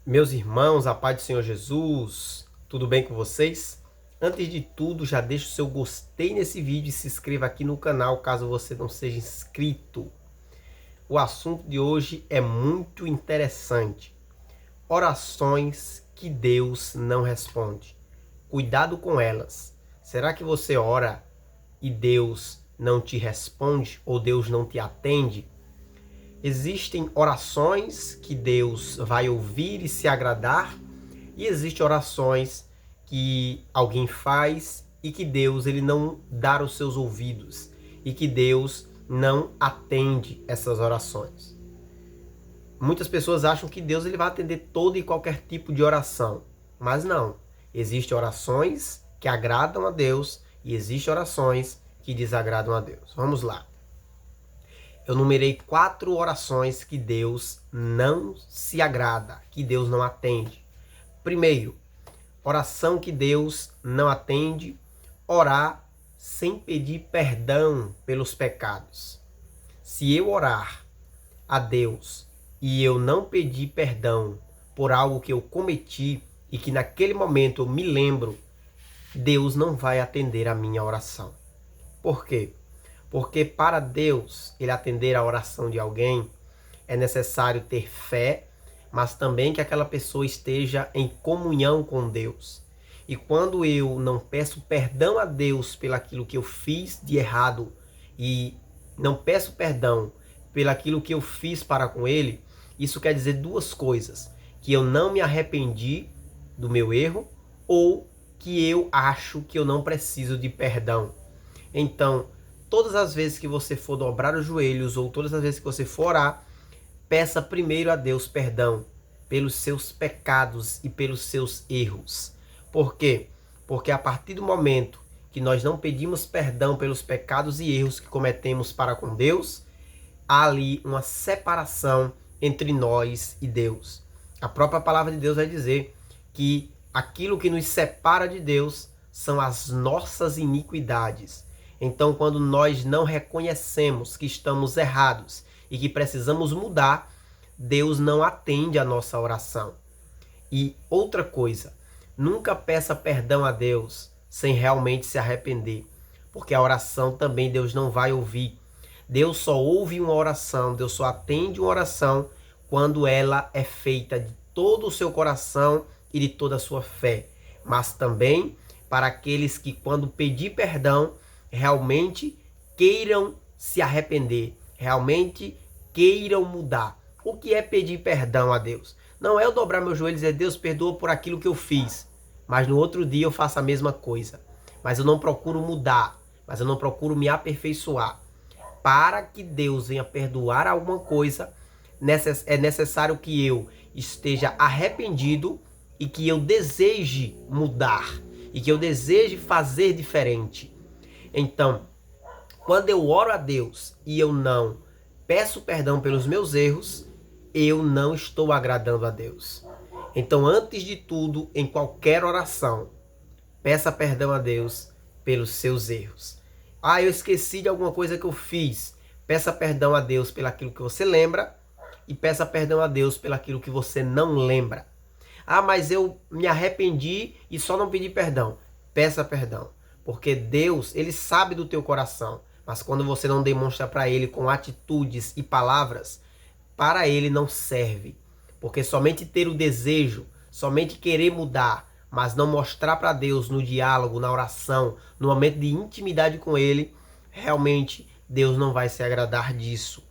Meus irmãos, a paz do Senhor Jesus, tudo bem com vocês? Antes de tudo, já deixa o seu gostei nesse vídeo e se inscreva aqui no canal caso você não seja inscrito. O assunto de hoje é muito interessante. Orações que Deus não responde. Cuidado com elas. Será que você ora e Deus não te responde ou Deus não te atende? Existem orações que Deus vai ouvir e se agradar, e existem orações que alguém faz e que Deus ele não dá os seus ouvidos e que Deus não atende essas orações. Muitas pessoas acham que Deus ele vai atender todo e qualquer tipo de oração, mas não. Existem orações que agradam a Deus e existem orações que desagradam a Deus. Vamos lá. Eu numerei 4 orações que Deus não se agrada, que Deus não atende. Primeiro, oração que Deus não atende, orar sem pedir perdão pelos pecados. Se eu orar a Deus e eu não pedir perdão por algo que eu cometi e que naquele momento eu me lembro, Deus não vai atender a minha oração. Por quê? Porque para Deus ele atender a oração de alguém, é necessário ter fé, mas também que aquela pessoa esteja em comunhão com Deus. E quando eu não peço perdão a Deus pelaquilo que eu fiz de errado e não peço perdão pelaquilo que eu fiz para com Ele, isso quer dizer duas coisas: que eu não me arrependi do meu erro ou que eu acho que eu não preciso de perdão. Então, todas as vezes que você for dobrar os joelhos ou todas as vezes que você for orar, peça primeiro a Deus perdão pelos seus pecados e pelos seus erros. Por quê? Porque a partir do momento que nós não pedimos perdão pelos pecados e erros que cometemos para com Deus, há ali uma separação entre nós e Deus. A própria palavra de Deus vai dizer que aquilo que nos separa de Deus são as nossas iniquidades. Então, quando nós não reconhecemos que estamos errados e que precisamos mudar, Deus não atende a nossa oração. E outra coisa, nunca peça perdão a Deus sem realmente se arrepender, porque a oração também Deus não vai ouvir. Deus só ouve uma oração, Deus só atende uma oração quando ela é feita de todo o seu coração e de toda a sua fé. Mas também para aqueles que, quando pedir perdão, realmente queiram se arrepender, realmente queiram mudar. O que é pedir perdão a Deus? Não é eu dobrar meus joelhos e dizer: Deus, perdoa por aquilo que eu fiz, mas no outro dia eu faço a mesma coisa. Mas eu não procuro mudar, mas eu não procuro me aperfeiçoar. Para que Deus venha perdoar alguma coisa, é necessário que eu esteja arrependido e que eu deseje mudar e que eu deseje fazer diferente. Então, quando eu oro a Deus e eu não peço perdão pelos meus erros, eu não estou agradando a Deus. Então, antes de tudo, em qualquer oração, peça perdão a Deus pelos seus erros. Ah, eu esqueci de alguma coisa que eu fiz. Peça perdão a Deus pelaquilo que você lembra e peça perdão a Deus pelaquilo que você não lembra. Ah, mas eu me arrependi e só não pedi perdão. Peça perdão. Porque Deus, ele sabe do teu coração, mas quando você não demonstra para ele com atitudes e palavras, para ele não serve. Porque somente ter o desejo, somente querer mudar, mas não mostrar para Deus no diálogo, na oração, no momento de intimidade com ele, realmente Deus não vai se agradar disso.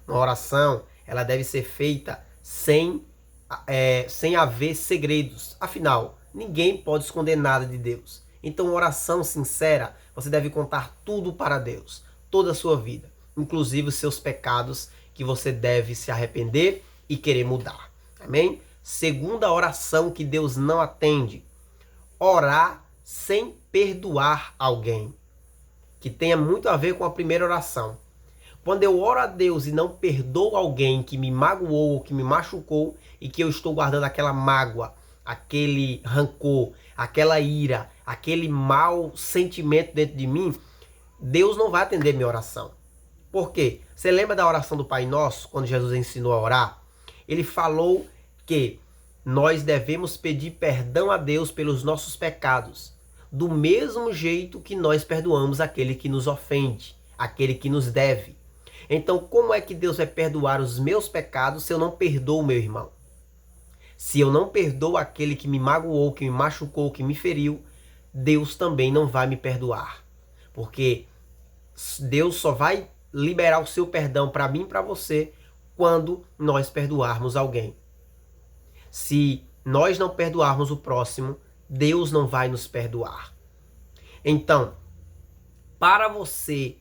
Uma oração, ela deve ser feita sem haver segredos. Afinal, ninguém pode esconder nada de Deus. Então, oração sincera, você deve contar tudo para Deus, toda a sua vida, inclusive os seus pecados, que você deve se arrepender e querer mudar. Amém? Segunda oração que Deus não atende: orar sem perdoar alguém, que tenha muito a ver com a primeira oração. Quando eu oro a Deus e não perdoo alguém que me magoou ou que me machucou e que eu estou guardando aquela mágoa, aquele rancor, aquela ira, aquele mau sentimento dentro de mim, Deus não vai atender minha oração. Por quê? Você lembra da oração do Pai Nosso, quando Jesus ensinou a orar? Ele falou que nós devemos pedir perdão a Deus pelos nossos pecados, do mesmo jeito que nós perdoamos aquele que nos ofende, aquele que nos deve. Então, como é que Deus vai perdoar os meus pecados se eu não perdoo o meu irmão? Se eu não perdoo aquele que me magoou, que me machucou, que me feriu, Deus também não vai me perdoar. Porque Deus só vai liberar o seu perdão para mim e para você quando nós perdoarmos alguém. Se nós não perdoarmos o próximo, Deus não vai nos perdoar. Então, para você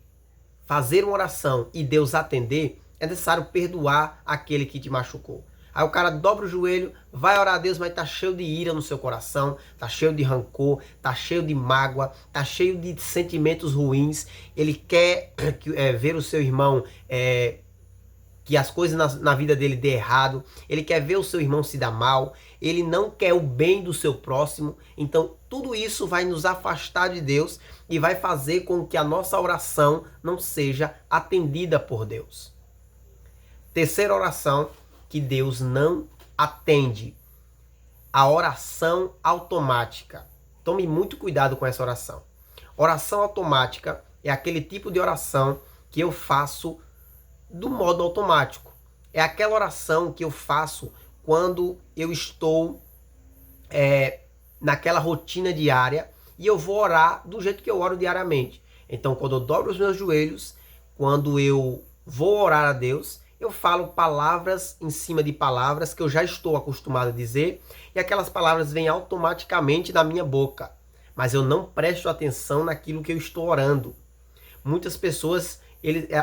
fazer uma oração e Deus atender, é necessário perdoar aquele que te machucou. Aí o cara dobra o joelho, vai orar a Deus, mas tá cheio de ira no seu coração, tá cheio de rancor, tá cheio de mágoa, tá cheio de sentimentos ruins. Ele quer ver o seu irmão, que as coisas na vida dele dê errado. Ele quer ver o seu irmão se dar mal. Ele não quer o bem do seu próximo. Então tudo isso vai nos afastar de Deus e vai fazer com que a nossa oração não seja atendida por Deus. Terceira oração que Deus não atende: a oração automática. Tome muito cuidado com essa oração. Oração automática é aquele tipo de oração que eu faço do modo automático. É aquela oração que eu faço quando eu estou naquela rotina diária e eu vou orar do jeito que eu oro diariamente. Então, quando eu dobro os meus joelhos, quando eu vou orar a Deus, eu falo palavras em cima de palavras que eu já estou acostumado a dizer, e aquelas palavras vêm automaticamente da minha boca, mas eu não presto atenção naquilo que eu estou orando. Muitas pessoas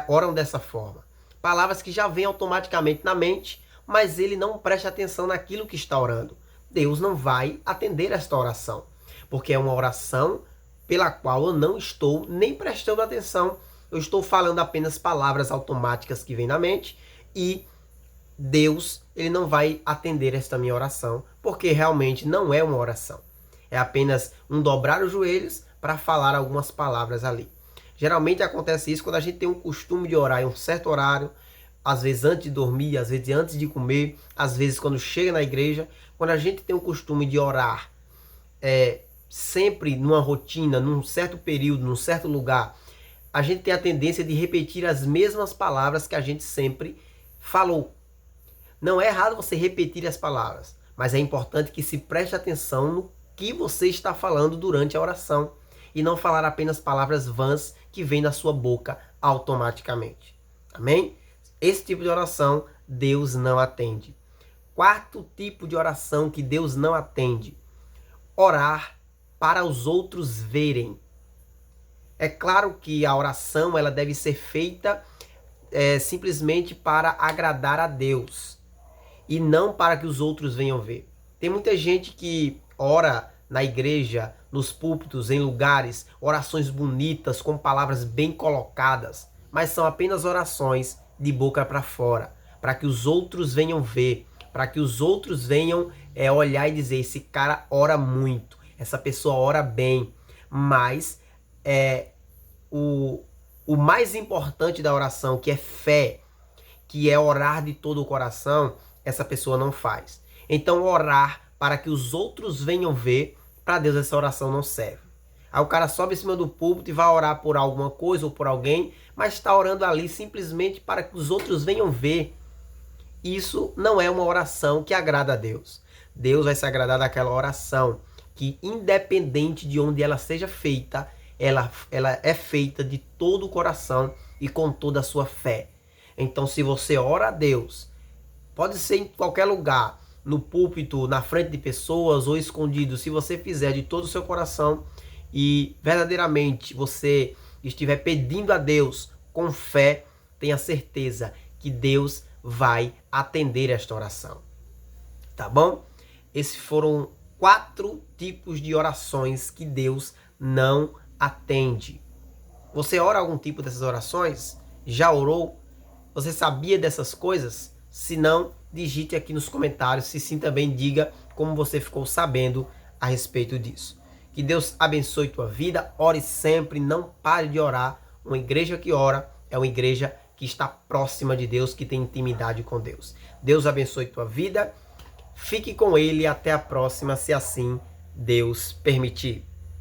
oram dessa forma. Palavras que já vêm automaticamente na mente, mas ele não presta atenção naquilo que está orando. Deus não vai atender esta oração, porque é uma oração pela qual eu não estou nem prestando atenção. Eu estou falando apenas palavras automáticas que vêm na mente, e Deus, ele não vai atender esta minha oração, porque realmente não é uma oração. É apenas um dobrar os joelhos para falar algumas palavras ali. Geralmente acontece isso quando a gente tem um costume de orar em um certo horário, às vezes antes de dormir, às vezes antes de comer, às vezes quando chega na igreja. Quando a gente tem o costume de orar sempre numa rotina, num certo período, num certo lugar, a gente tem a tendência de repetir as mesmas palavras que a gente sempre falou. Não é errado você repetir as palavras, mas é importante que se preste atenção no que você está falando durante a oração e não falar apenas palavras vãs que vêm da sua boca automaticamente. Amém? Esse tipo de oração Deus não atende. Quarto tipo de oração que Deus não atende: orar para os outros verem. É claro que a oração ela deve ser feita simplesmente para agradar a Deus e não para que os outros venham ver. Tem muita gente que ora na igreja, nos púlpitos, em lugares, orações bonitas, com palavras bem colocadas, mas são apenas orações de boca para fora, para que os outros venham ver, para que os outros venham olhar e dizer: esse cara ora muito, essa pessoa ora bem. Mas o mais importante da oração, que é fé, que é orar de todo o coração, essa pessoa não faz. Então orar para que os outros venham ver, para Deus essa oração não serve. Aí o cara sobe em cima do púlpito e vai orar por alguma coisa ou por alguém, mas está orando ali simplesmente para que os outros venham ver. Isso não é uma oração que agrada a Deus. Deus vai se agradar daquela oração que, independente de onde ela seja feita, ela é feita de todo o coração e com toda a sua fé. Então, se você ora a Deus, pode ser em qualquer lugar, no púlpito, na frente de pessoas ou escondido, se você fizer de todo o seu coração e verdadeiramente você estiver pedindo a Deus com fé, tenha certeza que Deus vai atender esta oração. Tá bom? Esses foram 4 tipos de orações que Deus não atende. Você ora algum tipo dessas orações? Já orou? Você sabia dessas coisas? Se não, digite aqui nos comentários. Se sim, também diga como você ficou sabendo a respeito disso. Que Deus abençoe tua vida. Ore sempre, não pare de orar. Uma igreja que ora é uma igreja que está próxima de Deus, que tem intimidade com Deus. Deus abençoe tua vida. Fique com Ele e até a próxima, se assim Deus permitir.